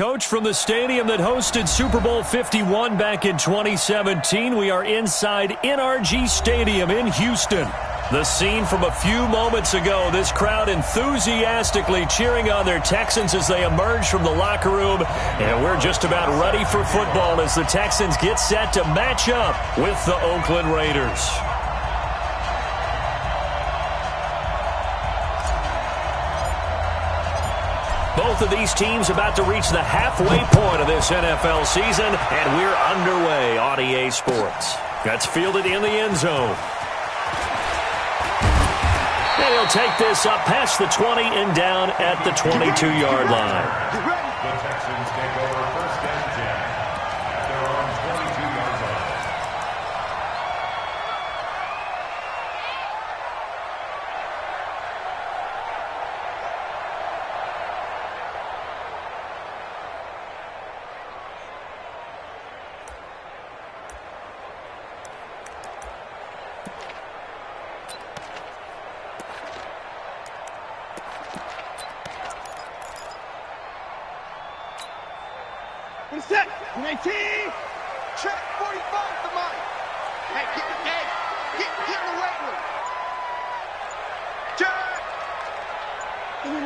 Coach, from the stadium that hosted Super Bowl 51 back in 2017. We are inside NRG Stadium in Houston. The scene from a few moments ago, this crowd enthusiastically cheering on their Texans as they emerge from the locker room. And we're just about ready for football as the Texans get set to match up with the Oakland Raiders. Both of these teams about to reach the halfway point of this NFL season, and we're underway on EA Sports. That's fielded in the end zone. And he'll take this up past the 20 and down at the 22-yard line. The Texans take over first and 10 at their own 22-yard line. Set. 19. Check. 45 to Mike. Hey, get in the weight room. Check. 29.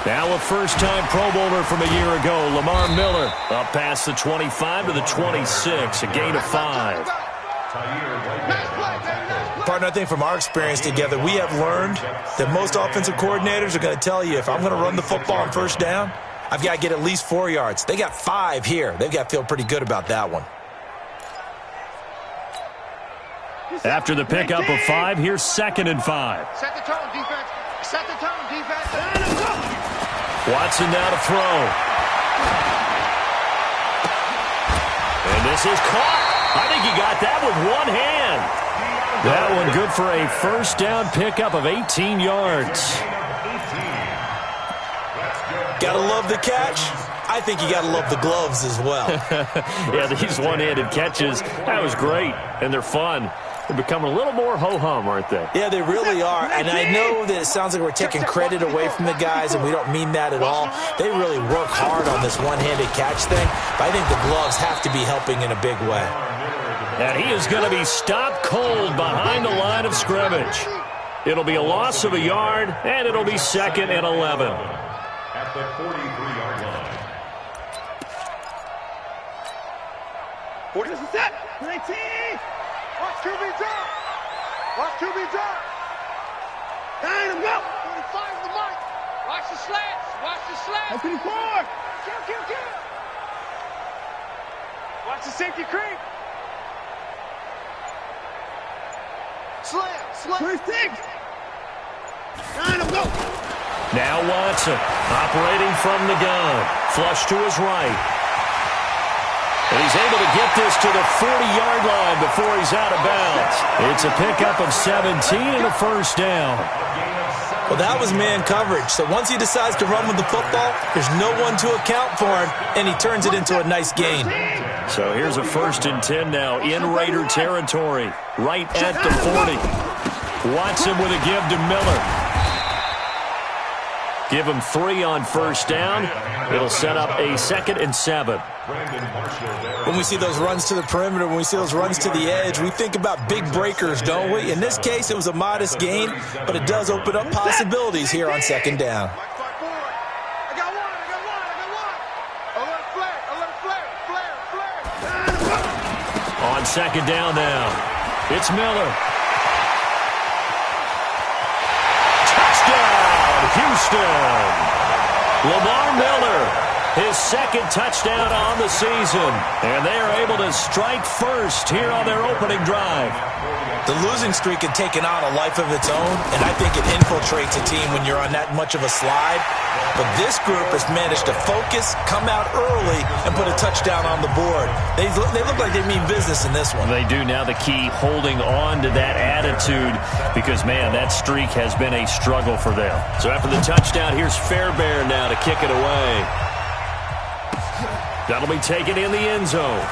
Now a first-time Pro Bowler from a year ago, Lamar Miller, up past the 25 to the 26, a gain of 5. Partner, I think from our experience together, we have learned that most offensive coordinators are going to tell you, if I'm going to run the football on first down, I've got to get at least 4 yards. They got 5 here. They've got to feel pretty good about that one. After the pickup of 5, here's 2nd and 5. Set the tone, defense. Set the tone, defense. Watson now to throw. And this is caught. I think he got that with one hand. That one good for a first down pickup of 18 yards. Gotta love the catch. I think you gotta love the gloves as well. Yeah, these one-handed catches, that was great, and they're fun. They're becoming a little more ho-hum, aren't they? Yeah, they really are, and I know that it sounds like we're taking credit away from the guys, and we don't mean that at all. They really work hard on this one-handed catch thing, but I think the gloves have to be helping in a big way. And he is going to be stopped cold behind the line of scrimmage. It'll be a loss of a yard, and it'll be 2nd and 11. At the 43-yard line. 40 is set. 19. Watch QB drop. Watch QB drop. 9 and go. 45 the mark. Watch the slants. Watch the slants. 24. Kill. Watch the safety creep. Slam. 36. 9 and go. Now Watson, operating from the gun. Flush to his right. And he's able to get this to the 40-yard line before he's out of bounds. It's a pickup of 17 and a first down. Well, that was man coverage. So once he decides to run with the football, there's no one to account for him, and he turns it into a nice gain. So here's a 1st and 10 now in Raider territory, right at the 40. Watson with a give to Miller. Give him 3 on first down. It'll set up a 2nd and 7. When we see those runs to the perimeter, when we see those runs to the edge, we think about big breakers, don't we? In this case, it was a modest gain, but it does open up possibilities here on 2nd down. I got one. Flare. On 2nd down now, it's Miller. Touchdown, Houston! Lamar Miller, his 2nd touchdown on the season. And they are able to strike first here on their opening drive. The losing streak had taken on a life of its own, and I think it infiltrates a team when you're on that much of a slide. But this group has managed to focus, come out early, and put a touchdown on the board. They look like they mean business in this one. They do. Now the key, holding on to that attitude, because, man, that streak has been a struggle for them. So after the touchdown, here's Fairbairn now to kick it away. That'll be taken in the end zone.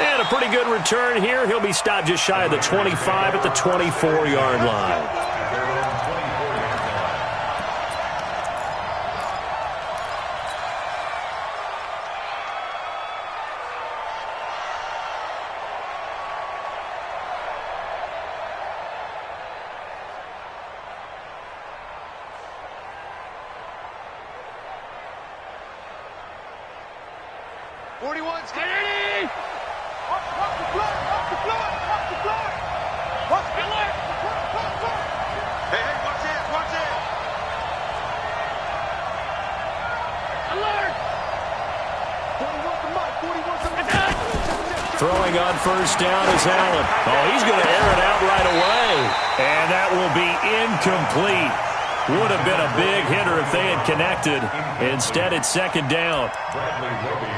And a pretty good return here. He'll be stopped just shy of the 25 at the 24-yard line. 41, stay ready! Watch the floor, watch the floor, watch the floor! Watch the floor! Hey, watch it, watch it! Alert! 41 to Mike, 41 to Mike. Throwing on first down is Allen. Oh, he's going to air it out right away. And that will be incomplete. Would have been a big hitter if they had connected. Instead, it's second down.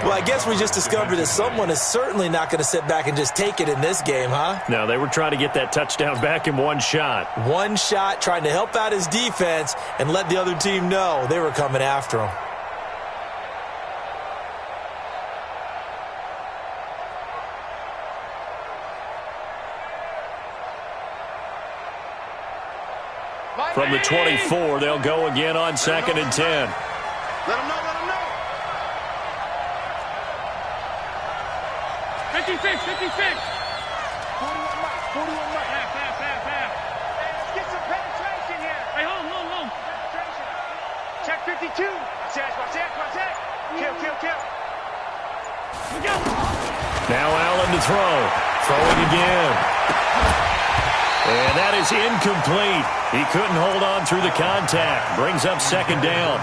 Well, I guess we just discovered that someone is certainly not going to sit back and just take it in this game, huh? No, they were trying to get that touchdown back in one shot. One shot, trying to help out his defense and let the other team know they were coming after him. From the 24, they'll go again on 2nd and 10. Let him know, let him know. 56, 56. 41 Mike, 41 Mike. Half. Hey, let's get some penetration here. Hey, home. Penetration. Check 52. Watch it. Kill. We go. Now Allen to throw. Throwing again. And that is incomplete. He couldn't hold on through the contact. Brings up second down.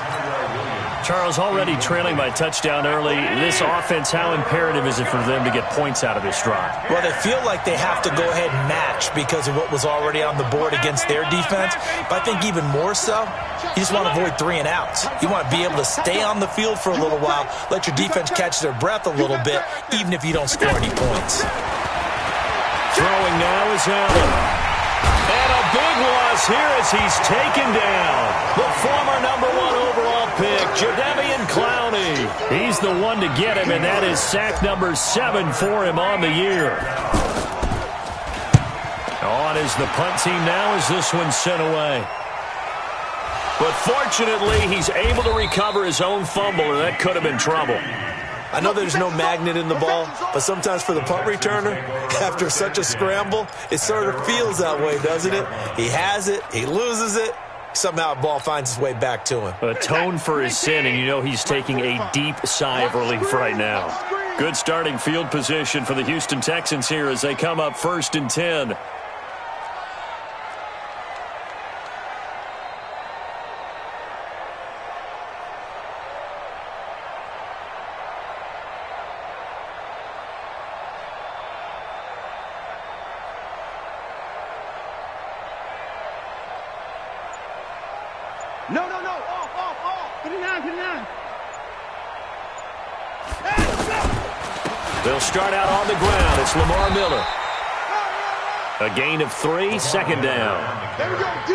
Charles, already trailing by touchdown early. This offense, how imperative is it for them to get points out of this drive? Well, they feel like they have to go ahead and match because of what was already on the board against their defense. But I think even more so, you just want to avoid 3 and outs. You want to be able to stay on the field for a little while, let your defense catch their breath a little bit, even if you don't score any points. Throwing now is Allen. And a big loss here as he's taken down. The former #1 overall pick, Jadeveon Clowney. He's the one to get him, and that is sack number 7 for him on the year. On is the punt team now as this one's sent away. But fortunately, he's able to recover his own fumble, or that could have been trouble. I know there's no magnet in the ball, but sometimes for the punt returner, after such a scramble, it sort of feels that way, doesn't it? He has it, he loses it, somehow the ball finds its way back to him. Atone for his sin, and you know he's taking a deep sigh of relief right now. Good starting field position for the Houston Texans here as they come up 1st and 10. No. Off. 59. They'll start out on the ground. It's Lamar Miller. A gain of 3, second down. There we go, D.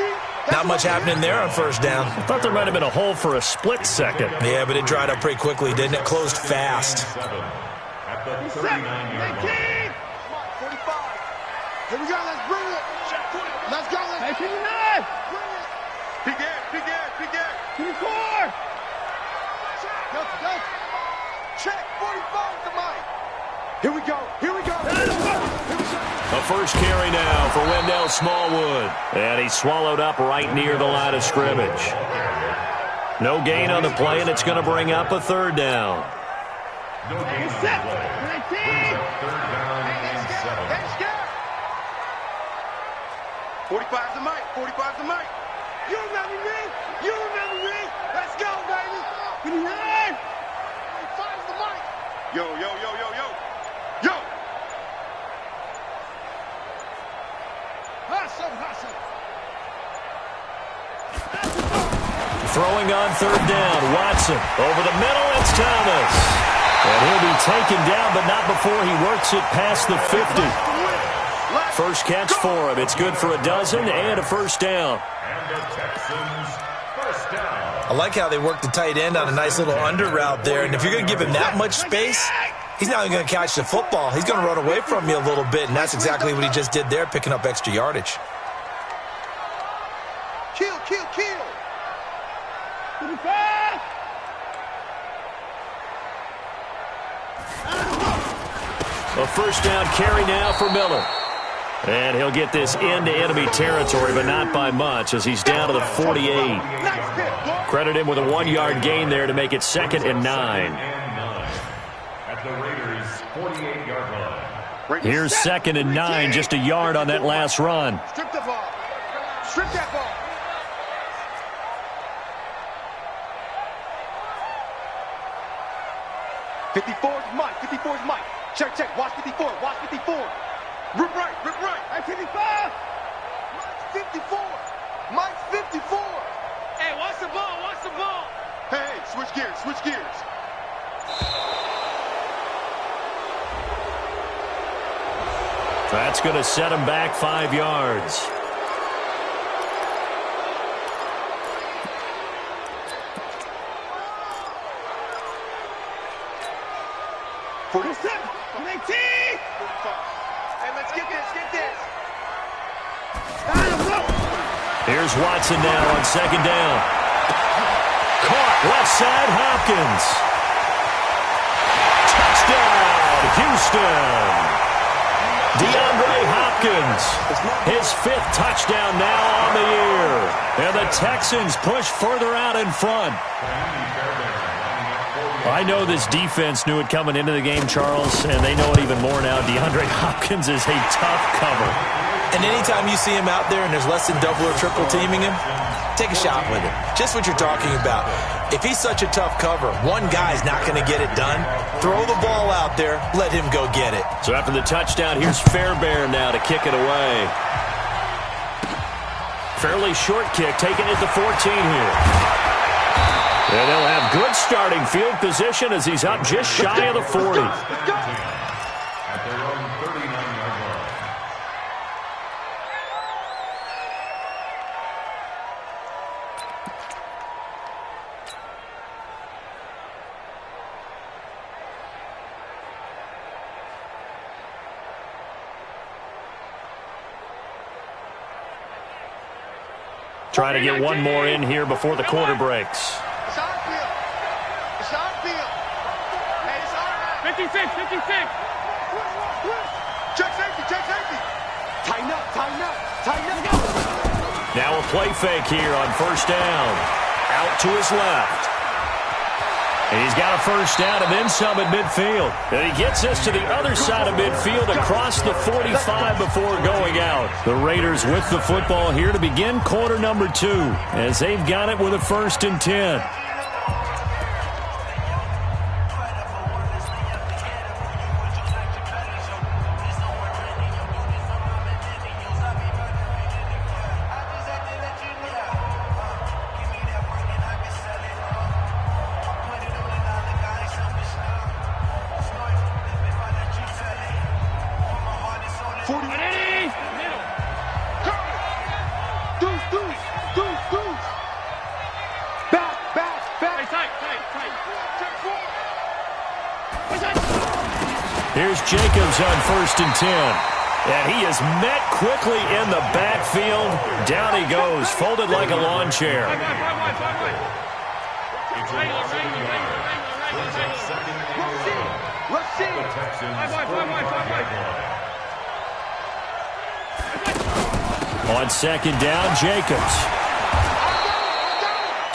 Not much happening there on first down. I thought there might have been a hole for a split second. Yeah, but it dried up pretty quickly, didn't it? Closed fast. At the 39-yard line. 45. Here we go, let's bring it. Let's go, let's bring it. Big air. 24. Go. Check 45 to Mike. Here we go. A first carry now for Wendell Smallwood. And he's swallowed up right near the line of scrimmage. No gain on the play, and it's going to bring up a 3rd down. No gain on the play. Brings up 3rd down and 7. 45 to Mike. You remember me. Let's go, baby. 59. 45 to Mike. Yo. Hustle. Throwing on 3rd down. Watson over the middle. It's Thomas. And he'll be taken down, but not before he works it past the 50. First catch for him. It's good for a dozen and a first down. And the Texans first down. I like how they work the tight end on a nice little under route there. And if you're going to give him that much space, he's not even going to catch the football. He's going to run away from you a little bit, and that's exactly what he just did there, picking up extra yardage. Kill. A first down carry now for Miller. And he'll get this into enemy territory, but not by much as he's down to the 48. Credit him with a 1-yard gain there to make it 2nd and 9. At the Raiders' 48-yard line. Here's 2nd and 9, just a yard on that last run. Strip the ball. Strip that ball. '54's Mike. 54's Mike. Check, check. Watch 54. Watch 54. Rip right. Rip right. Hey, 55. Mike's 54. Mike's 54. Hey, watch the ball. Watch the ball. Hey, switch gears. Switch gears. That's going to set him back 5 yards. Hey, let's get this. Get this. Here's Watson now on 2nd down. Caught left side, Hopkins. Touchdown, Houston. DeAndre Hopkins, his 5th touchdown now on the year. And the Texans push further out in front. I know this defense knew it coming into the game, Charles, and they know it even more now. DeAndre Hopkins is a tough cover. And anytime you see him out there and there's less than double or triple teaming him, take a shot with him. Just what you're talking about. If he's such a tough cover, one guy's not going to get it done. Throw the ball out there. Let him go get it. So after the touchdown, here's Fairbairn now to kick it away. Fairly short kick, taking it to 14 here. And they'll have good starting field position as he's up just shy of the 40. At their own 39-yard line. Trying to get one more in here before the quarter breaks. It's on field. It's on field. Hey, it's all right. 56, 56. Check safety, check safety. Tighten up, tighten up, tighten up. Now a play fake here on 1st down. Out to his left. And he's got a 1st down and then some at midfield. And he gets this to the other side of midfield across the 45 before going out. The Raiders with the football here to begin quarter number 2 as they've got it with a 1st and 10. Here's Jacobs on 1st and 10. And he is met quickly in the backfield. Down he goes, folded like a lawn chair. On 2nd down, Jacobs.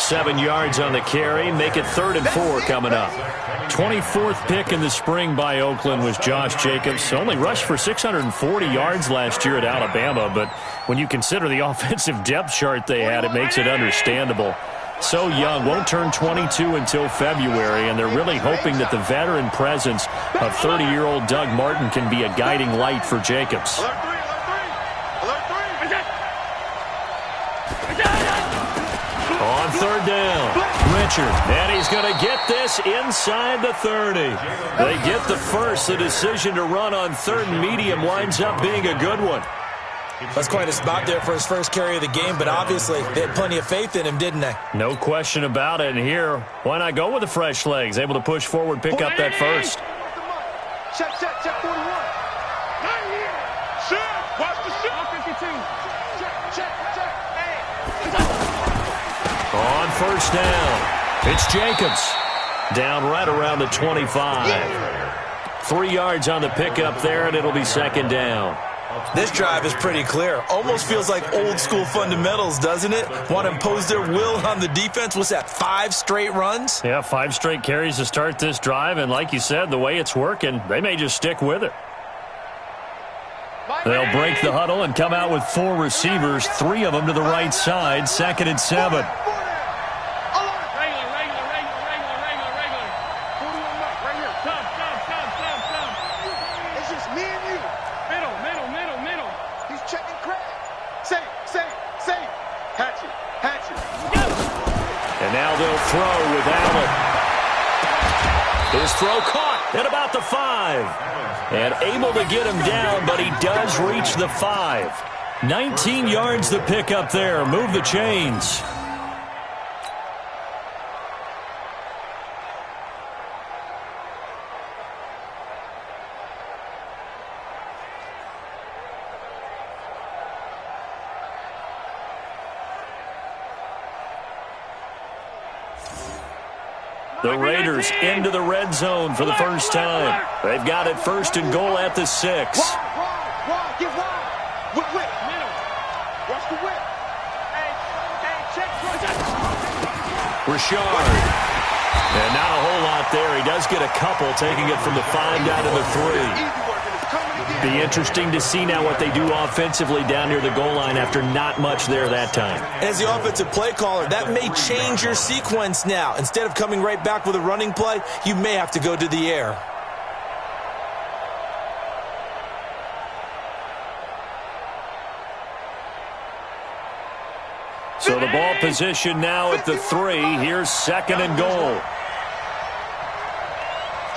7 yards on the carry. Make it 3rd and 4 coming up. 24th pick in the spring by Oakland was Josh Jacobs. Only rushed for 640 yards last year at Alabama, but when you consider the offensive depth chart they had, it makes it understandable. So young, won't turn 22 until February, and they're really hoping that the veteran presence of 30-year-old Doug Martin can be a guiding light for Jacobs. On 3rd down, Richard, and he's going to get this inside the 30. They get the first. The decision to run on 3rd and medium winds up being a good one. That's quite a spot there for his first carry of the game, but obviously they had plenty of faith in him, didn't they? No question about it. And here, why not go with the fresh legs? Able to push forward, pick up that first. Check, check, check 41. Not here. Check. Watch the shot. 52. Check, check, check. Hey. On 1st down, it's Jacobs. Down right around the 25. 3 yards on the pickup there, and it'll be 2nd down. This drive is pretty clear. Almost feels like old school fundamentals, doesn't it? Want to impose their will on the defense. What's that, 5 straight runs? Yeah, 5 straight carries to start this drive. And like you said, the way it's working, they may just stick with it. They'll break the huddle and come out with 4 receivers, 3 of them to the right side, 2nd and 7. And now they'll throw with Allen. His throw caught at about the 5. And able to get him down, but he does reach the 5. 19 yards to pick up there. Move the chains. The Raiders into the red zone for the first time. They've got it 1st and goal at the 6. Wide, get wide. Whip, middle. Watch the whip. Hey, check. Richard. And not a whole lot there. He does get a couple, taking it from the 5 down to the 3. Be interesting to see now what they do offensively down near the goal line after not much there that time. As the offensive play caller, that may change your sequence now. Instead of coming right back with a running play, you may have to go to the air. So the ball position now at the 3. Here's 2nd and goal.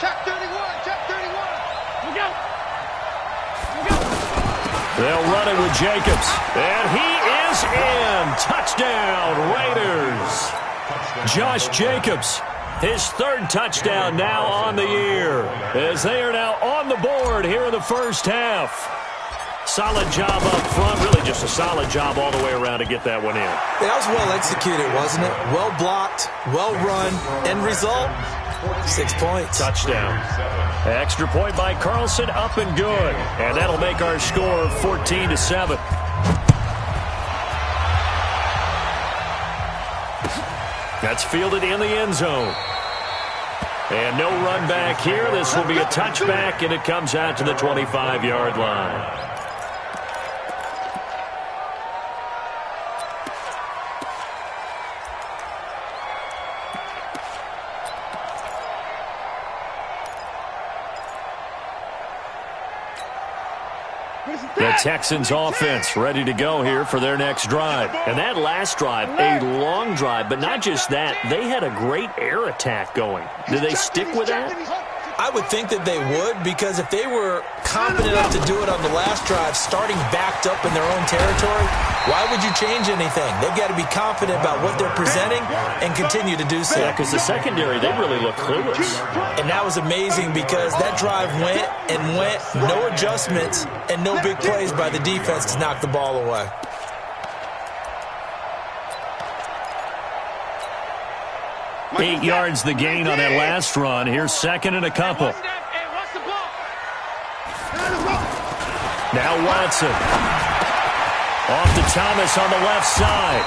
Check 31. Look out. They'll run it with Jacobs. And he is in. Touchdown, Raiders. Josh Jacobs, his 3rd touchdown now on the year, as they are now on the board here in the first half. Solid job up front. Really just a solid job all the way around to get that one in. That was well executed, wasn't it? Well blocked, well run. End result, 6 points. Touchdown. Extra point by Carlson, up and good. And that'll make our score 14-7. That's fielded in the end zone. And no run back here. This will be a touchback, and it comes out to the 25-yard line. The Texans offense ready to go here for their next drive. And that last drive, a long drive, but not just that. They had a great air attack going. Do they stick with that? I would think that they would, because if they were competent enough to do it on the last drive, starting backed up in their own territory, why would you change anything? They've got to be confident about what they're presenting and continue to do so. Yeah, because the secondary, they really look clueless. And that was amazing because that drive went and went, no adjustments and no big plays by the defense to knock the ball away. Eight yards the gain on that last run. Here's 2nd and a couple. Now Watson. Off to Thomas on the left side.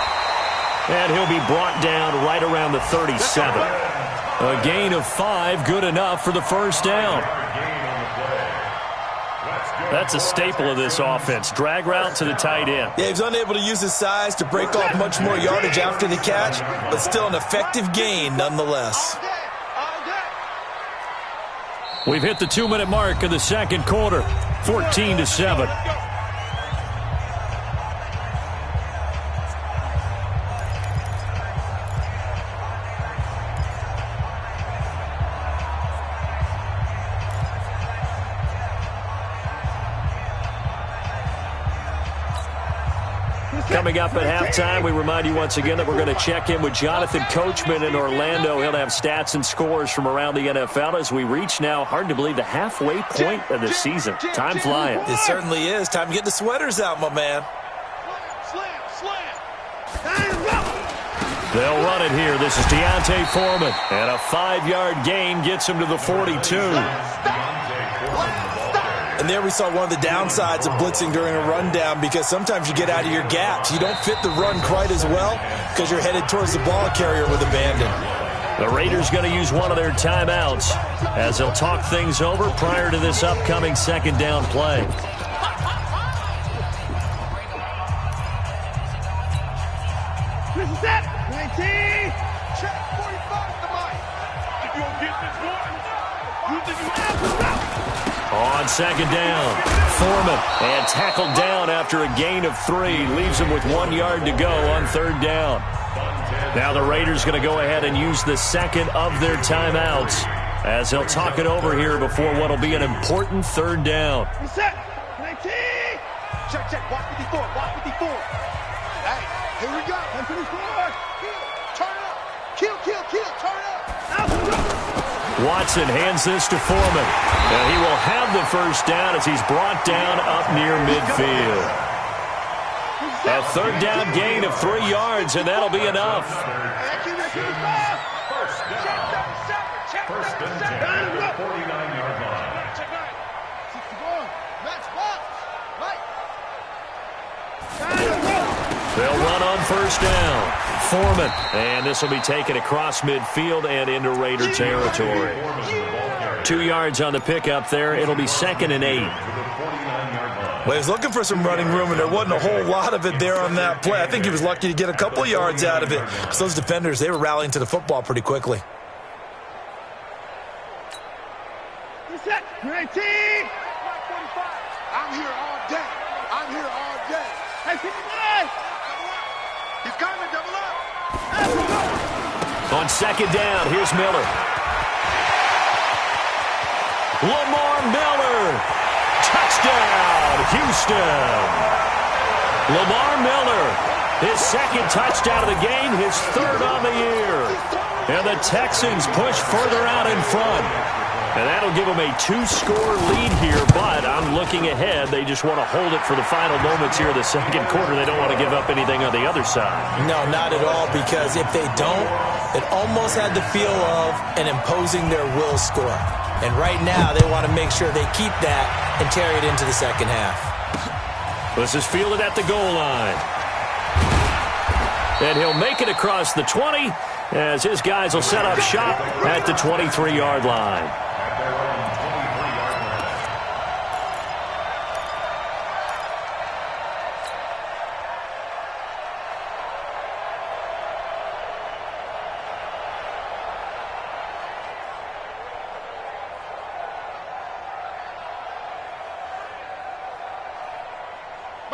And he'll be brought down right around the 37. A gain of 5, good enough for the first down. That's a staple of this offense. Drag route to the tight end. Yeah, he's unable to use his size to break off much more yardage after the catch, but still an effective gain nonetheless. We've hit the 2-minute mark of the second quarter. 14-7. Coming up at halftime, we remind you once again that we're going to check in with Jonathan Coachman in Orlando. He'll have stats and scores from around the NFL as we reach now, hard to believe, the halfway point of the season. Time flying. It certainly is. Time to get the sweaters out, my man. They'll run it here. This is Deontay Foreman. And a 5-yard gain gets him to the 42. And there we saw one of the downsides of blitzing during a rundown, because sometimes you get out of your gaps. You don't fit the run quite as well because you're headed towards the ball carrier with abandon. The Raiders going to use one of their timeouts as they'll talk things over prior to this upcoming second down play. This is it. 19. Check 45 to Mike. If you don't get this one, you think you have to stop. On second down, Foreman, and tackled down after a gain of 3. Leaves him with 1 yard to go on third down. Now the Raiders going to go ahead and use the second of their timeouts as they'll talk it over here before what will be an important third down. Reset. 19. Check. Watch 54. Watch 54. Hey, here we go. 154. Turn up. Kill. Turn up. Watson hands this to Foreman, and he will have the first down as he's brought down up near midfield. A third down gain of 3 yards, and that'll be enough. First and 10 at the 49-yard line. They'll run on first down. Foreman, and this will be taken across midfield and into Raider territory. 2 yards on the pickup there. It'll be second and 8. Well, he was looking for some running room, and there wasn't a whole lot of it there on that play. I think he was lucky to get a couple of yards out of it, because those defenders, they were rallying to the football pretty quickly. Reset. 19. I'm here all day. Hey, 59. He's coming, double up. On second down, here's Miller. Lamar Miller. Touchdown, Houston. Lamar Miller, his second touchdown of the game, his third on the year. And the Texans push further out in front. And that'll give them a 2-score lead here, but I'm looking ahead. They just want to hold it for the final moments here of the second quarter. They don't want to give up anything on the other side. No, not at all, because if they don't, it almost had the feel of an imposing their will score. And right now, they want to make sure they keep that and carry it into the second half. This is fielded at the goal line. And he'll make it across the 20 as his guys will set up shop at the 23-yard line.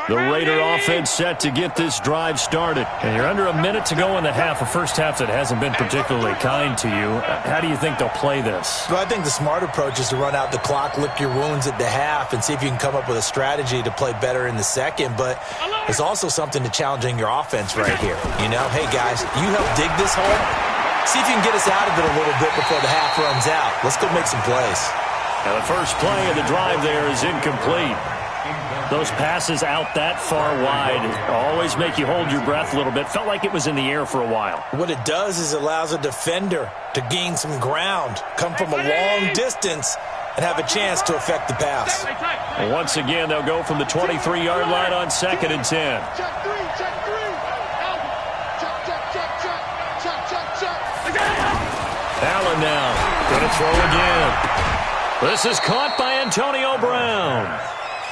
The Raider offense set to get this drive started. And you're under a minute to go in the half, a first half that hasn't been particularly kind to you. How do you think they'll play this? Well, I think the smart approach is to run out the clock, lick your wounds at the half, and see if you can come up with a strategy to play better in the second. But there's also something to challenging your offense right here. You know, hey, guys, you help dig this hole. See if you can get us out of it a little bit before the half runs out. Let's go make some plays. Now, the first play of the drive there is incomplete. Those passes out that far wide always make you hold your breath a little bit. Felt like it was in the air for a while. What it does is it allows a defender to gain some ground, come from a long distance, and have a chance to affect the pass. And once again, they'll go from the 23-yard line on second and 10. Check. Allen now going to throw again. This is caught by Antonio Brown.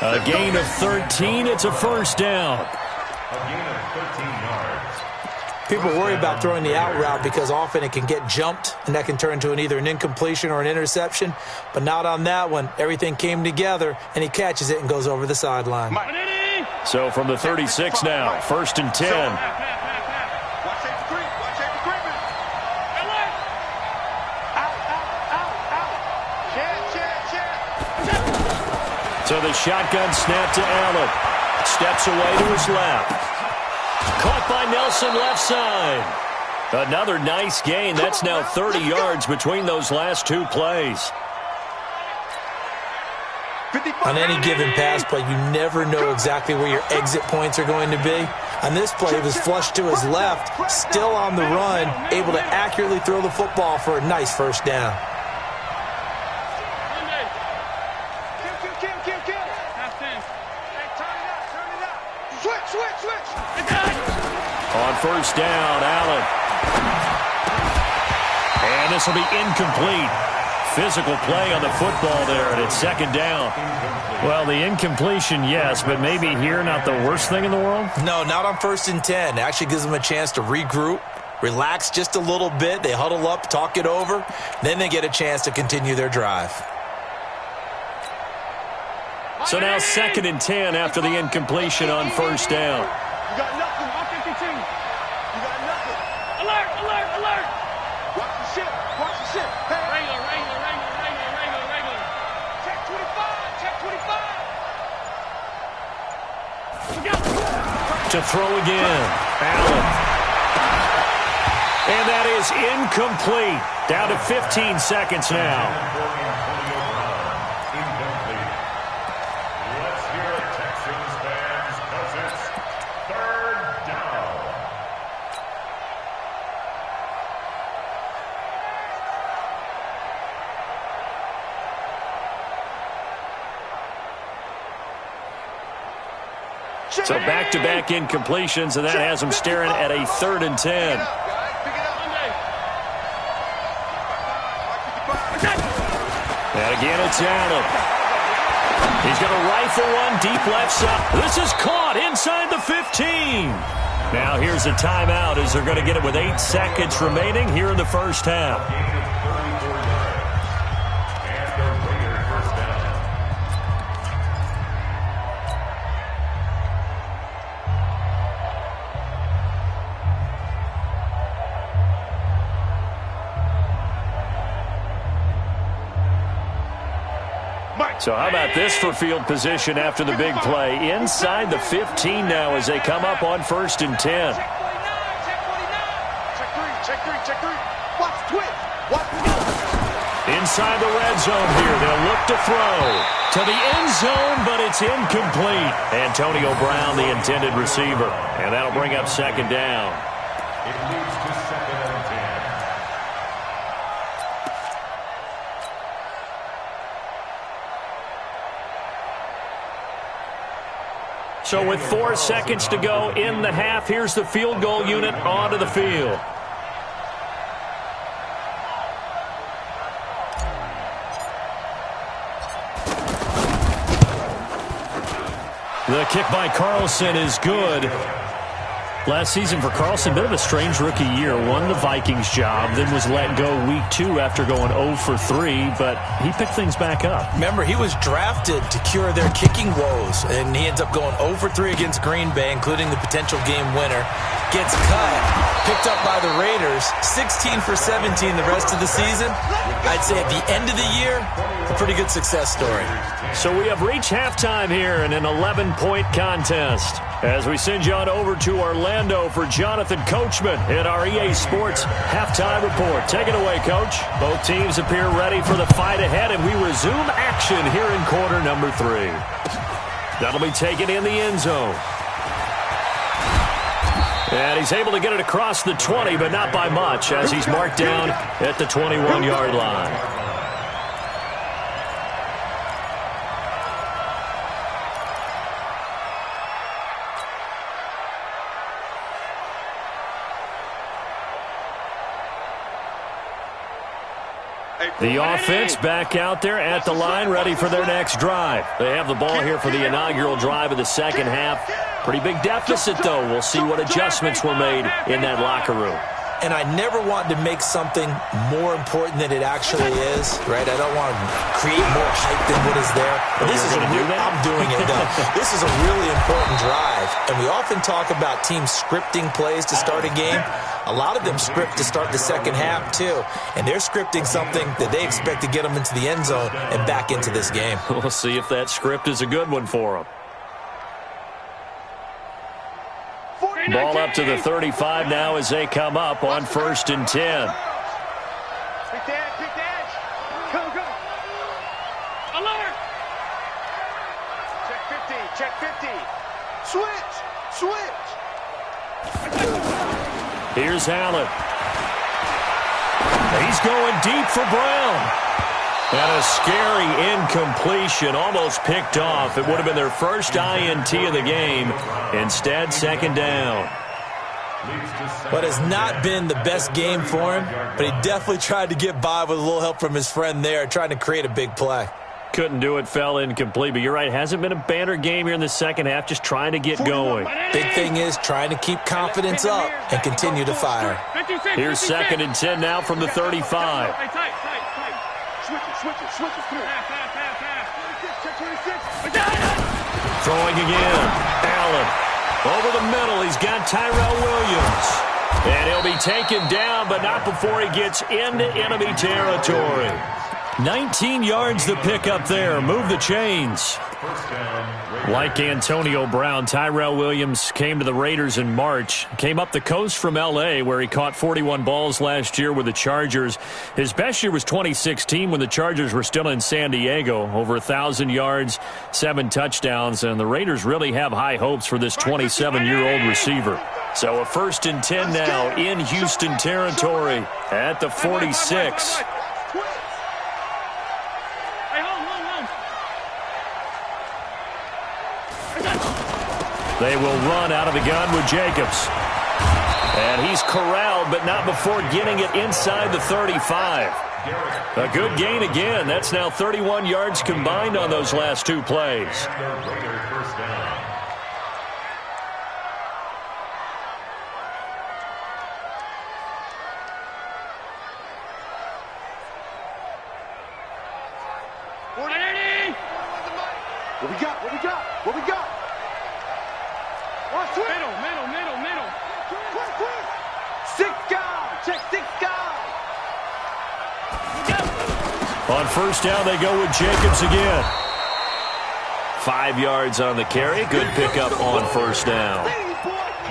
A gain of 13. It's a first down. A gain of 13 yards. People worry about throwing the out route because often it can get jumped, and that can turn into either an incompletion or an interception. But not on that one. Everything came together, and he catches it and goes over the sideline. So from the 36 now, first and 10. So the shotgun snap to Allen. Steps away to his left. Caught by Nelson left side. Another nice gain. That's now 30 yards between those last two plays. On any given pass play, you never know exactly where your exit points are going to be. On this play, it was flushed to his left, still on the run, able to accurately throw the football for a nice first down. On first down, Allen. And this will be incomplete. Physical play on the football there, and it's second down. Well, the incompletion, yes, but maybe here not the worst thing in the world? No, not on 1st and 10. It actually gives them a chance to regroup, relax just a little bit. They huddle up, talk it over. Then they get a chance to continue their drive. So now 2nd and 10 after the incompletion on first down. You got nothing. Okay, continue. You got nothing. Alert, alert, alert. Watch the ship. Watch the ship. Hey. Regular. Check 25. Check 25. To throw again. Allen. And that is incomplete. Down to 15 seconds now. So back-to-back incompletions, and that has them staring at a 3rd and 10. And again, it's Allen. He's going to rifle one deep left side. This is caught inside the 15. Now here's a timeout as they're going to get it with 8 seconds remaining here in the first half. So how about this for field position after the big play? Inside the 15 now as they come up on 1st and 10. Check three. Watch twitch. Inside the red zone here. They'll look to throw to the end zone, but it's incomplete. Antonio Brown, the intended receiver. And that'll bring up 2nd down. It leads to 2nd and 10. So with 4 seconds to go in the half, here's the field goal unit onto the field. The kick by Carlson is good. Last season for Carlson, bit of a strange rookie year. Won the Vikings job, then was let go week 2 after going 0 for 3, but he picked things back up. Remember, he was drafted to cure their kicking woes, and he ends up going 0 for 3 against Green Bay, including the potential game winner. Gets cut, picked up by the Raiders, 16 for 17 the rest of the season. I'd say at the end of the year, a pretty good success story. So we have reached halftime here in an 11-point contest. As we send you on over to Orlando for Jonathan Coachman in our EA Sports Halftime Report. Take it away, Coach. Both teams appear ready for the fight ahead, and we resume action here in quarter number 3. That'll be taken in the end zone. And he's able to get it across the 20, but not by much, as he's marked down at the 21-yard line. The offense back out there at the line, ready for their next drive. They have the ball here for the inaugural drive of the second half. Pretty big deficit, though. We'll see what adjustments were made in that locker room. And I never want to make something more important than it actually is, right? I don't want to create more hype than what is there. But this is I'm doing it, though. This is a really important drive. And we often talk about teams scripting plays to start a game. A lot of them script to start the second half, too. And they're scripting something that they expect to get them into the end zone and back into this game. We'll see if that script is a good one for them. Ball up to the 35 now as they come up on 1st and 10. Pick the edge. Go. Alert. Check 50. Switch. Here's Allen. He's going deep for Brown. And a scary incompletion, almost picked off. It would have been their first INT of the game. Instead, 2nd down. But has not been the best game for him, but he definitely tried to get by with a little help from his friend there, trying to create a big play. Couldn't do it, fell incomplete. But you're right, hasn't been a banner game here in the second half, just trying to get going. Big thing is trying to keep confidence up and continue to fire. Here's 2nd and 10 now from the 35. Throwing again. Allen. Over the middle, he's got Tyrell Williams. And he'll be taken down, but not before he gets into enemy territory. 19 yards the pick up there. Move the chains. Like Antonio Brown, Tyrell Williams came to the Raiders in March. Came up the coast from L.A., where he caught 41 balls last year with the Chargers. His best year was 2016 when the Chargers were still in San Diego. Over 1,000 yards, 7 touchdowns, and the Raiders really have high hopes for this 27-year-old receiver. So a 1st and 10 now in Houston territory at the 46. They will run out of the gun with Jacobs. And he's corralled, but not before getting it inside the 35. A good gain again. That's now 31 yards combined on those last 2 plays. What we got? What we got? What we got? Middle. Quick. 6 guys. Check 6 guys. On 1st down, they go with Jacobs again. 5 yards on the carry. Good pickup on 1st down.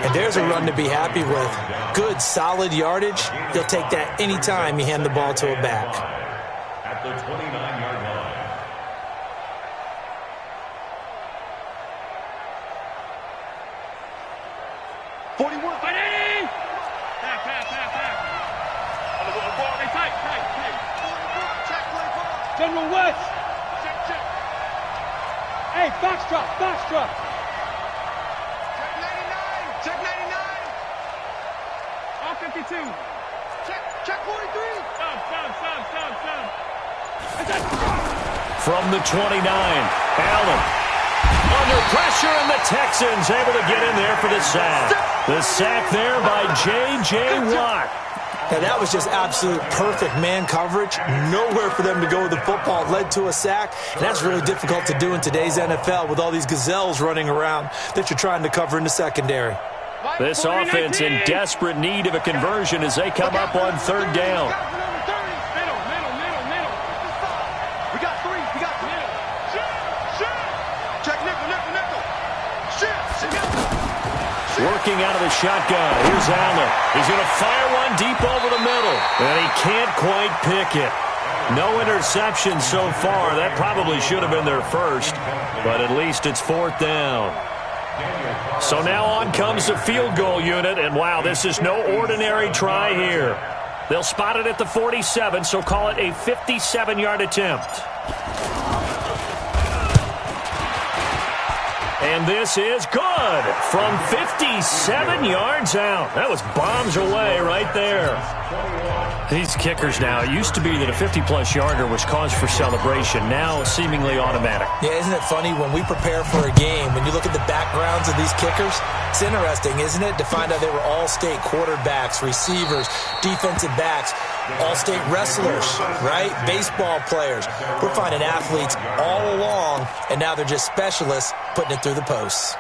And there's a run to be happy with. Good, solid yardage. He'll take that anytime you hand the ball to a back. At the 29-yard line. General West. Check. Hey, box drop. Check 99. All 52. Check 43. Stop. From the 29, Allen. Under pressure, and the Texans able to get in there for the sack. The sack there by J.J. Watt. Now, that was just absolute perfect man coverage. Nowhere for them to go with the football. It led to a sack, and that's really difficult to do in today's NFL with all these gazelles running around that you're trying to cover in the secondary. This offense in desperate need of a conversion as they come up on 3rd down. We got 3. Check nickel. Working out of the shotgun. Here's Allen. He's going to fire one deep over the middle. And he can't quite pick it. No interception so far. That probably should have been their first. But at least it's 4th down. So now on comes the field goal unit. And wow, this is no ordinary try here. They'll spot it at the 47, so call it a 57-yard attempt. And this is good from 57 yards out. That was bombs away right there. These kickers now, it used to be that a 50-plus yarder was cause for celebration. Now seemingly automatic. Yeah, isn't it funny when we prepare for a game, when you look at the backgrounds of these kickers, it's interesting, isn't it, to find out they were all-state quarterbacks, receivers, defensive backs, all-state wrestlers, right? Baseball players. We're finding athletes all along, and now they're just specialists putting it through the posts.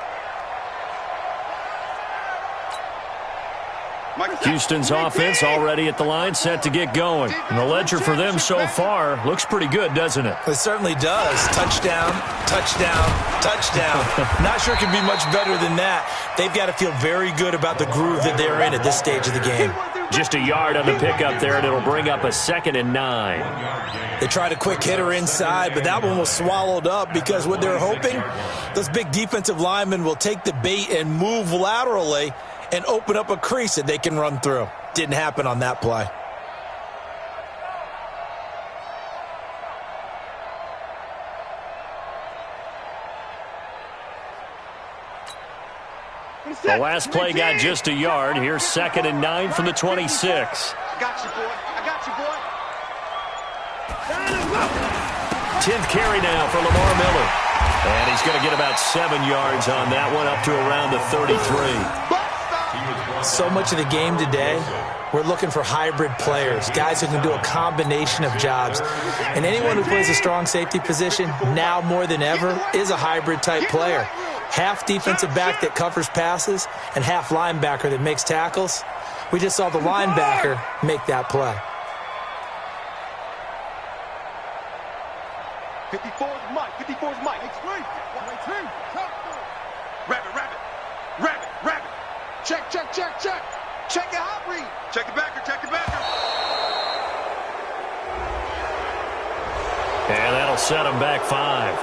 Houston's offense already at the line, set to get going. And the ledger for them so far looks pretty good, doesn't it? It certainly does. Touchdown, touchdown, touchdown. Not sure it can be much better than that. They've got to feel very good about the groove that they're in at this stage of the game. Just a yard on the pickup there, and it'll bring up a 2nd and 9. They tried a quick hitter inside, but that one was swallowed up because what they're hoping, those big defensive linemen will take the bait and move laterally and open up a crease that they can run through. Didn't happen on that play. The last play got just a yard. Here's 2nd and 9 from the 26. I got you, boy. I got you, boy. 10th carry now for Lamar Miller. And he's going to get about 7 yards on that one, up to around the 33. So much of the game today, we're looking for hybrid players, guys who can do a combination of jobs. And anyone who plays a strong safety position, now more than ever, is a hybrid-type player. Half defensive back that covers passes and half linebacker that makes tackles. We just saw the linebacker make that play. 54 is Mike. 54 is Mike. Rabbit, rabbit. Rabbit, rabbit. Check, check, check, check. Check your hot read. Check it backer, check it backer. And that'll set him back 5.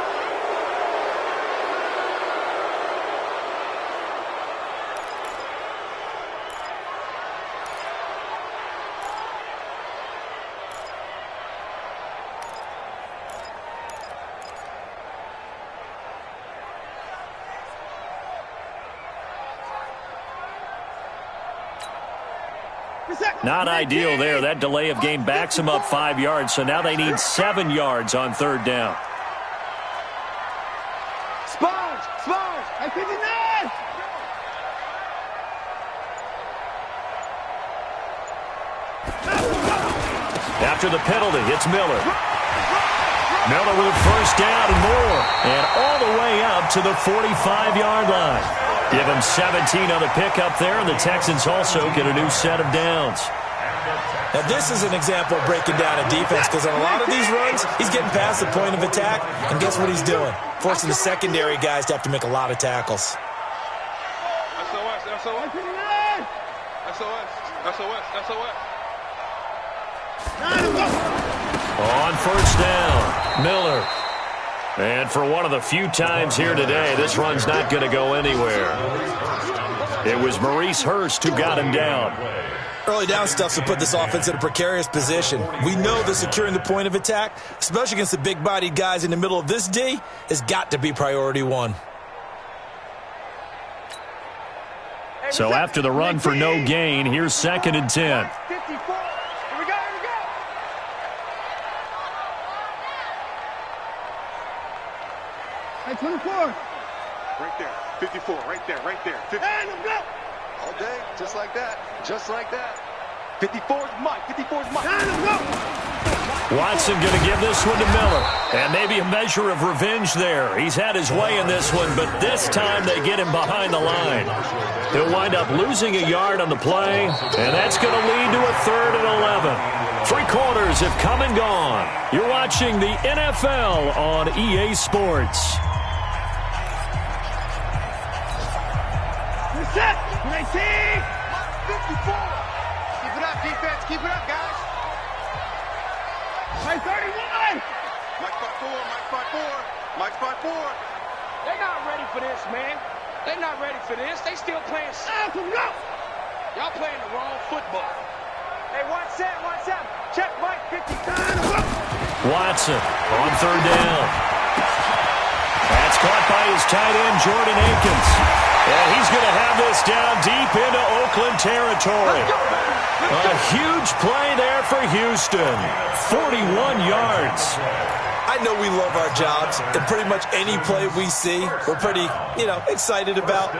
Not ideal there. That delay of game backs them up 5 yards, so now they need 7 yards on 3rd down. Sponge, sponge. Hey, 59. After the penalty, it's Miller. Miller with a 1st down and more. And all the way up to the 45-yard line. Give him 17 on the pickup there, and the Texans also get a new set of downs. Now, this is an example of breaking down a defense, because on a lot of these runs, he's getting past the point of attack, and guess what he's doing? Forcing the secondary guys to have to make a lot of tackles. SOS, SOS. SOS, SOS, SOS. On 1st down, Miller. And for one of the few times here today, this run's not going to go anywhere. It was Maurice Hurst who got him down. Early down stuff to put this offense in a precarious position. We know that securing the point of attack, especially against the big-bodied guys in the middle of this D, has got to be priority 1. So after the run for no gain, here's 2nd and 10. 54. Here we go, here we go. Hey, 24. Right there. 54, right there, right there. 50. And I'm go. All day, just like that. Just like that. 54 is Mike. 54 is Mike. And I'm go. Watson going to give this one to Miller. And maybe a measure of revenge there. He's had his way in this one, but this time they get him behind the line. He'll wind up losing a yard on the play, and that's going to lead to a 3rd and 11. 3 quarters have come and gone. You're watching the NFL on EA Sports. Set. 19. 54. Keep it up, defense. Keep it up, guys. Mike 31. Mike 5-4. Mike 5-4. Mike 5-4. They're not ready for this, man. They're not ready for this. They still playing soft. Y'all playing the wrong football. Hey, 1-7, 1-7. Check Mike 50 times. Watson on 3rd down. That's caught by his tight end, Jordan Akins. And he's going to have this down deep into Oakland territory. A huge play there for Houston. 41 yards. I know we love our jobs, and pretty much any play we see, we're pretty, excited about.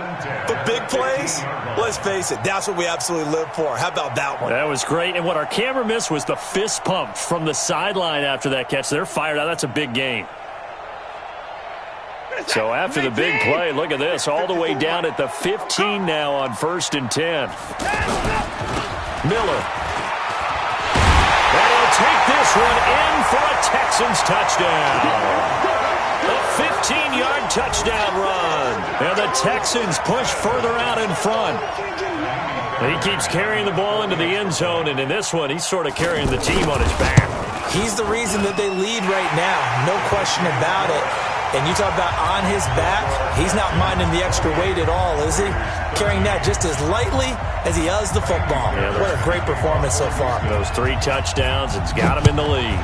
But big plays, let's face it, that's what we absolutely live for. How about that one? That was great. And what our camera missed was the fist pump from the sideline after that catch. They're fired out. That's a big gain. So after the big play, look at this, all the way down at the 15 now on 1st and 10. Miller. And he'll take this one in for a Texans touchdown. A 15-yard touchdown run. And the Texans push further out in front. He keeps carrying the ball into the end zone, and in this one, he's sort of carrying the team on his back. He's the reason that they lead right now, no question about it. And you talk about on his back, he's not minding the extra weight at all, is he? Carrying that just as lightly as he does the football. Yeah, what a great performance so far. Those 3 touchdowns, it's got him in the lead.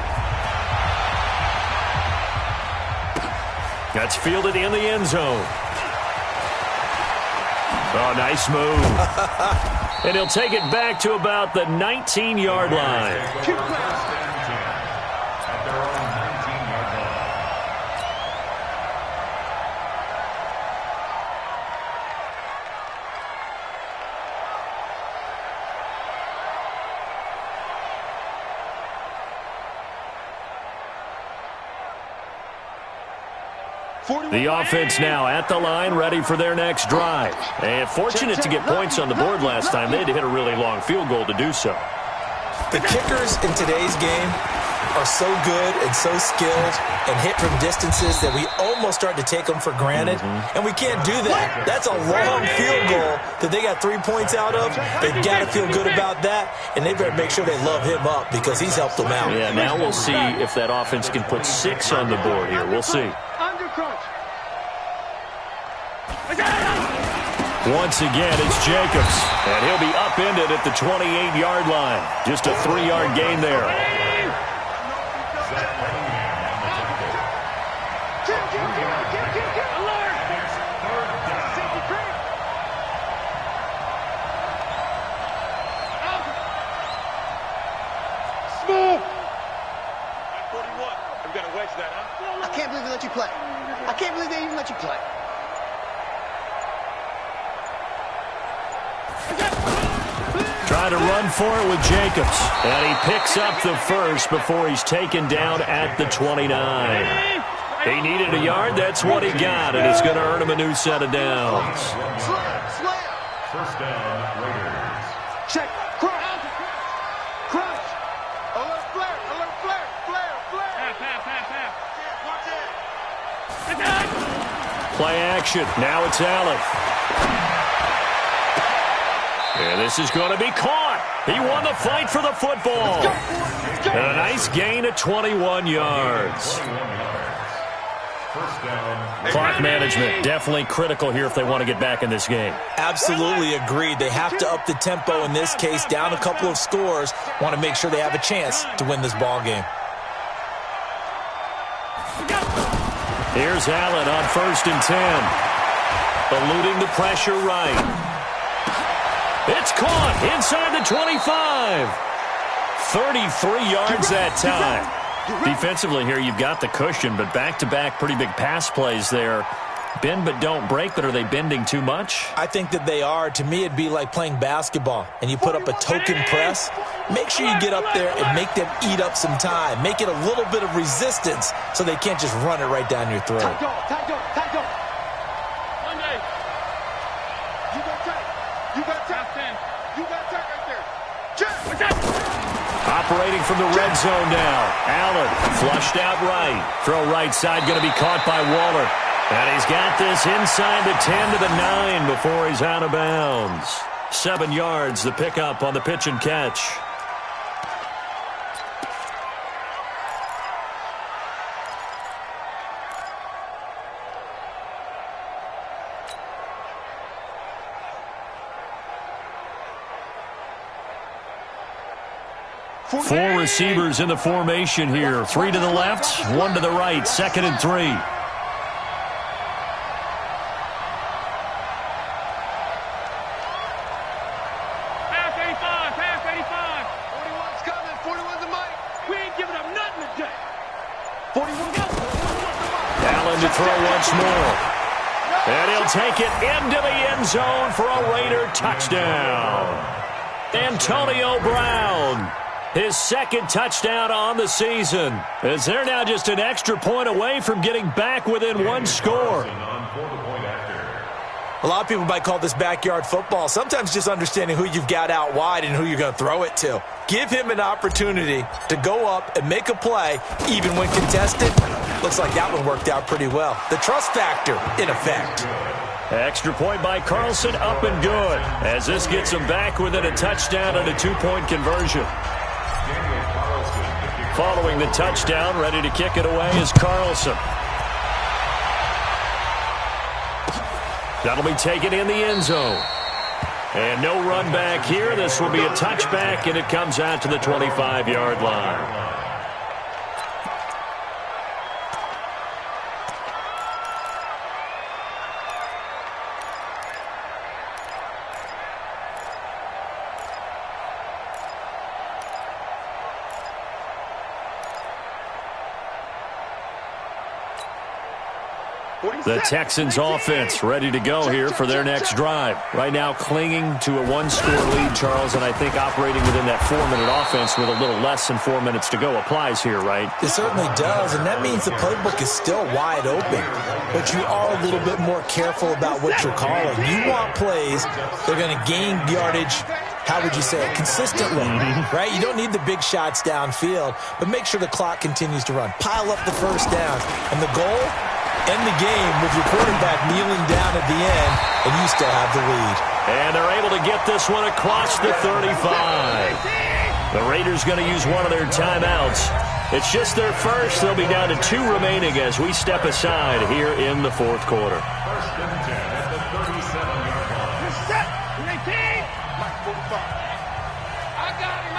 That's fielded in the end zone. Oh, nice move. And he'll take it back to about the 19-yard line. First and 10 at their own 19-yard line. The offense now at the line, ready for their next drive. And fortunate to get points on the board last time. They had to hit a really long field goal to do so. The kickers in today's game are so good and so skilled and hit from distances that we almost start to take them for granted. And we can't do that. That's a long field goal that they got 3 points out of. They've got to feel good about that, and they better make sure they love him up because he's helped them out. Yeah, now we'll see if that offense can put 6 on the board here. We'll see. Once again, it's Jacobs, and he'll be upended at the 28-yard line. Just a 3-yard gain there. I can't believe they let you play. I can't believe they even let you play. Trying to run for it with Jacobs. And he picks up the first before he's taken down at the 29. He needed a yard. That's what he got, and it's going to earn him a new set of downs. First down, Raiders. Check. Crouch. Crouch. Alert flare. Alert flare. Flare. Flare. Watch it. Play action. Now it's Allen. And this is going to be caught. He won the fight for the football. And a nice gain of 21 yards. First down. Clock management definitely critical here if they want to get back in this game. Absolutely agreed. They have to up the tempo in this case, down a couple of scores. Want to make sure they have a chance to win this ball game. Here's Allen on 1st and 10. Eluding the pressure right. It's caught inside the 25. 33 yards that time. Defensively here, you've got the cushion, but back-to-back pretty big pass plays there. Bend but don't break, but are they bending too much? I think that they are. To me, it'd be like playing basketball, and you put up a token press. Make sure you get up there and make them eat up some time. Make it a little bit of resistance so they can't just run it right down your throat. Tight dog. Tight dog. Tight dog. Monday. You got tight. You got tight. You got tight right there. Check. Operating from the red zone now. Allen flushed out right. Throw right side going to be caught by Waller. And he's got this inside the 10 to the 9 before he's out of bounds. 7 yards, the pickup on the pitch and catch. Four receivers in the formation here. 3 to the left, 1 to the right. 2nd and 3. Pass 85. Pass 85. 41's coming. 41's a mic. We ain't giving up nothing today. 41 go. Allen to throw once more. And he'll take it into the end zone for a Raider touchdown. Antonio Brown. His 2nd touchdown on the season, as they're now just an extra point away from getting back within 1 score. A lot of people might call this backyard football. Sometimes just understanding who you've got out wide and who you're going to throw it to. Give him an opportunity to go up and make a play, even when contested. Looks like that one worked out pretty well. The trust factor in effect. Extra point by Carlson, up and good, as this gets him back within a touchdown and a 2-point conversion. Following the touchdown, ready to kick it away is Carlson. That'll be taken in the end zone. And no run back here. This will be a touchback, and it comes out to the 25-yard line. The Texans offense ready to go here for their next drive. Right now clinging to a one-score lead, Charles, and I think operating within that 4-minute offense with a little less than 4 minutes to go applies here, right? It certainly does, and that means the playbook is still wide open. But you are a little bit more careful about what you're calling. You want plays that are going to gain yardage, how would you say it, consistently, right? You don't need the big shots downfield, but make sure the clock continues to run. Pile up the first down, and the goal, end the game with your quarterback kneeling down at the end, and you still have the lead. And they're able to get this one across the 35. The Raiders going to use one of their timeouts. It's just their first. They'll be down to 2 remaining as we step aside here in the fourth quarter. First and 10 at the 37-yard line. You're set. 18. Mike 45. I got him.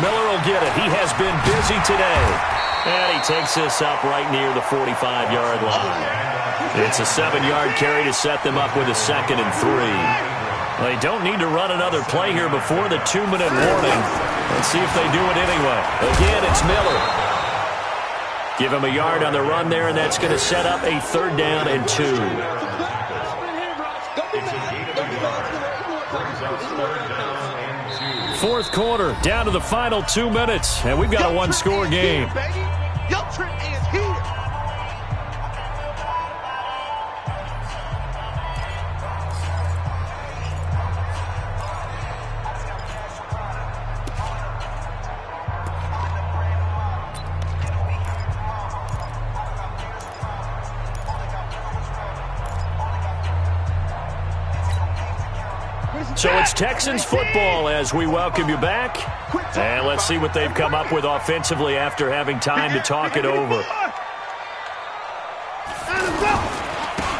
Miller will get it. He has been busy today. And he takes this up right near the 45-yard line. It's a 7-yard carry to set them up with a 2nd and 3. They don't need to run another play here before the 2-minute warning. Let's see if they do it anyway. Again, it's Miller. Give him a yard on the run there, and that's going to set up a 3rd down and 2. It's a brings up 3rd down and 2. Fourth quarter, down to the final 2 minutes, and we've got a one-score game. Yo, Trent is here. So it's Texans football as we welcome you back. And let's see what they've come up with offensively after having time to talk it over.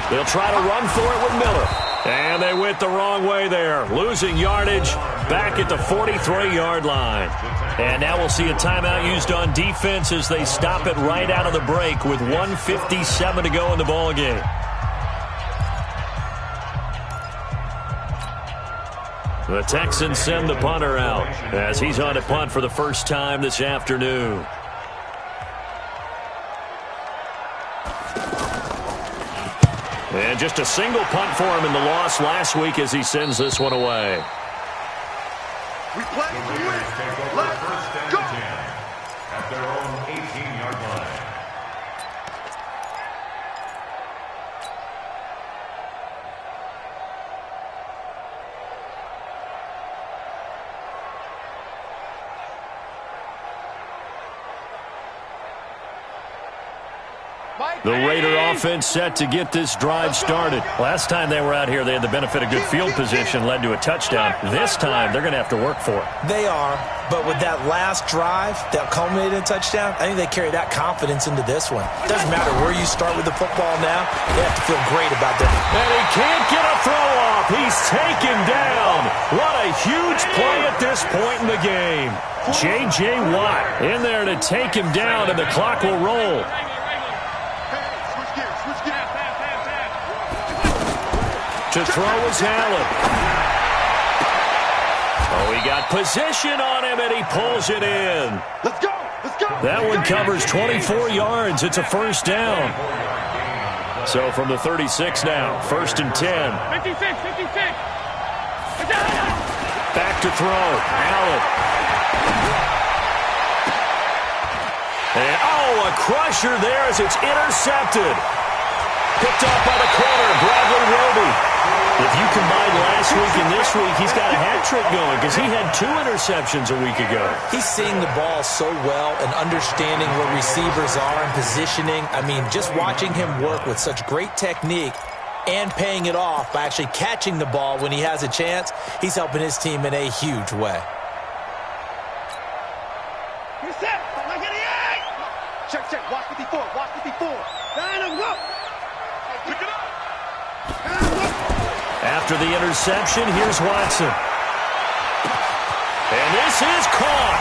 They'll try to run for it with Miller. And they went the wrong way there, losing yardage back at the 43-yard line. And now we'll see a timeout used on defense as they stop it right out of the break with 1:57 to go in the ballgame. The Texans send the punter out as he's on to punt for the first time this afternoon. And just a single punt for him in the loss last week as he sends this one away. We play to win. Let's go. At their own 18-yard line. The Raider offense set to get this drive started. Last time they were out here, they had the benefit of good field position, led to a touchdown. This time, they're going to have to work for it. They are, but with that last drive that culminated in a touchdown, I think they carry that confidence into this one. Doesn't matter where you start with the football now, they have to feel great about that. And he can't get a throw off. He's taken down. What a huge play at this point in the game. J.J. Watt in there to take him down, and the clock will roll. To throw is Allen. Oh, he got position on him, and he pulls it in. Let's go. Let's go. That one covers 24 yards. It's a first down. So from the 36 now, 1st and 10. 56. Back to throw. Allen. And, a crusher there as it's intercepted. Picked off by the corner, Bradley Roby. If you combine last week and this week, he's got a hat trick going because he had 2 interceptions a week ago. He's seeing the ball so well and understanding where receivers are and positioning. I mean, just watching him work with such great technique and paying it off by actually catching the ball when he has a chance, he's helping his team in a huge way. You're set. Like 88. Check. Watch 54. Line him up. Pick it up. After the interception, here's Watson. And this is caught.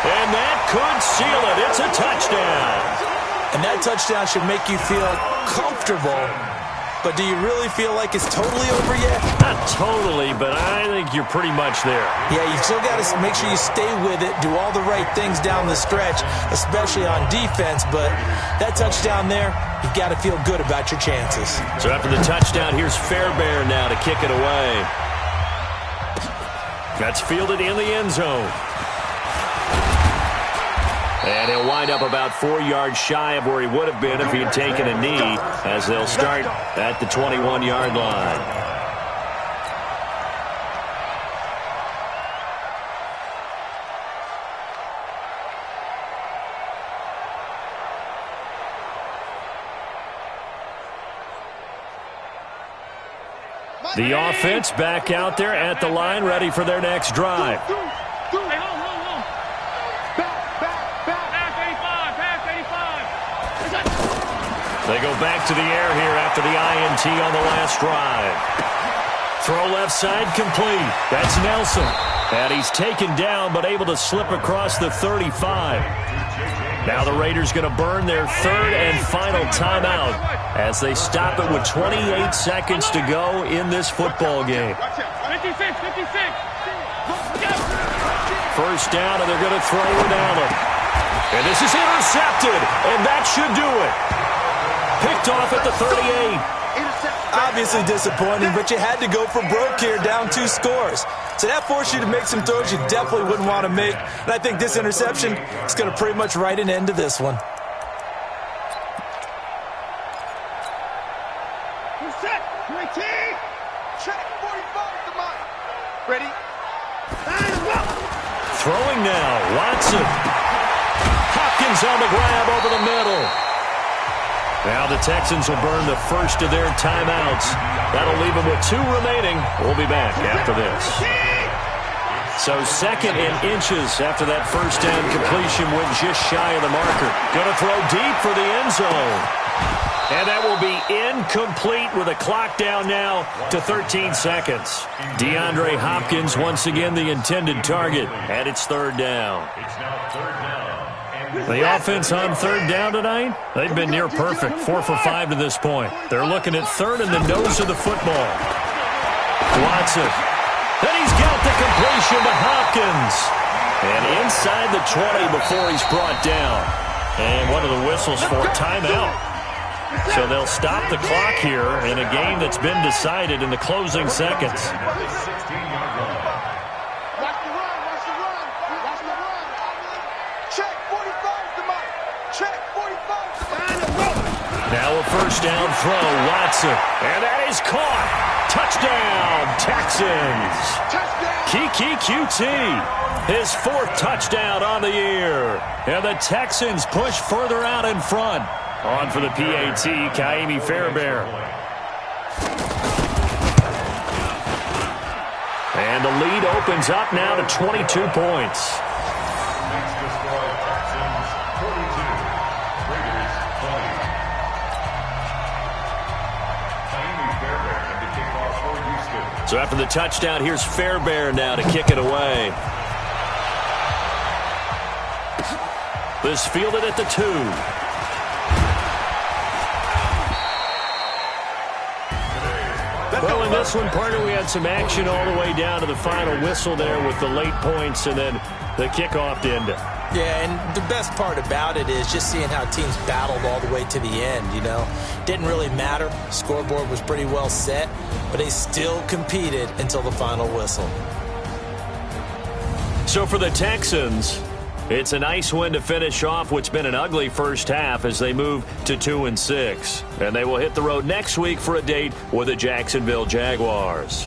And that could seal it. It's a touchdown. And that touchdown should make you feel comfortable but do you really feel like it's totally over yet? Not totally, but I think you're pretty much there. Yeah, you still got to make sure you stay with it, do all the right things down the stretch, especially on defense, but that touchdown there, you've got to feel good about your chances. So after the touchdown, here's Fairbairn now to kick it away. That's fielded in the end zone. And he'll wind up about 4 yards shy of where he would have been if he had taken a knee, as they'll start at the 21-yard line. The offense back out there at the line, ready for their next drive. They go back to the air here after the INT on the last drive. Throw left side complete. That's Nelson. And he's taken down but able to slip across the 35. Now the Raiders going to burn their third and final timeout as they stop it with 28 seconds to go in this football game. 56. First down, and they're going to throw it down him. And this is intercepted, and that should do it. Picked off at the 38. Obviously disappointing, but you had to go for broke here, down 2 scores. So that forced you to make some throws you definitely wouldn't want to make. And I think this interception is going to pretty much write an end to this one. Set. 19. Check. 45 to mine. Ready? Throwing now. Watson. Hopkins on the grab over the middle. Now the Texans will burn the first of their timeouts. That'll leave them with 2 remaining. We'll be back after this. So second and inches after that first down completion went just shy of the marker. Going to throw deep for the end zone. And that will be incomplete with a clock down now to 13 seconds. DeAndre Hopkins once again the intended target. And it's third down. It's now third down. The offense on third down tonight, they've been near perfect, 4 for 5 to this point. They're looking at third in the nose of the football. Watson. And he's got the completion to Hopkins. And inside the 20 before he's brought down. And one of the whistles for timeout. So they'll stop the clock here in a game that's been decided in the closing seconds. 16-yard line. Now a first down throw, Watson. And that is caught. Touchdown, Texans. Kiki QT, his 4th touchdown on the year. And the Texans push further out in front. On for the PAT, Kaimi Fairbairn. And the lead opens up now to 22 points. Next to score, Texans 42, Raiders 20. Kaimi Fairbairn at the kickoff for Houston. So after the touchdown, here's Fairbairn now to kick it away. This fielded at the 2. Well, in this one, partner, we had some action all the way down to the final whistle there with the late points and then the kickoff to end it. Yeah, and the best part about it is just seeing how teams battled all the way to the end, you know. Didn't really matter. Scoreboard was pretty well set, but they still competed until the final whistle. So for the Texans, it's a nice win to finish off what's been an ugly first half as they move to 2-6. And they will hit the road next week for a date with the Jacksonville Jaguars.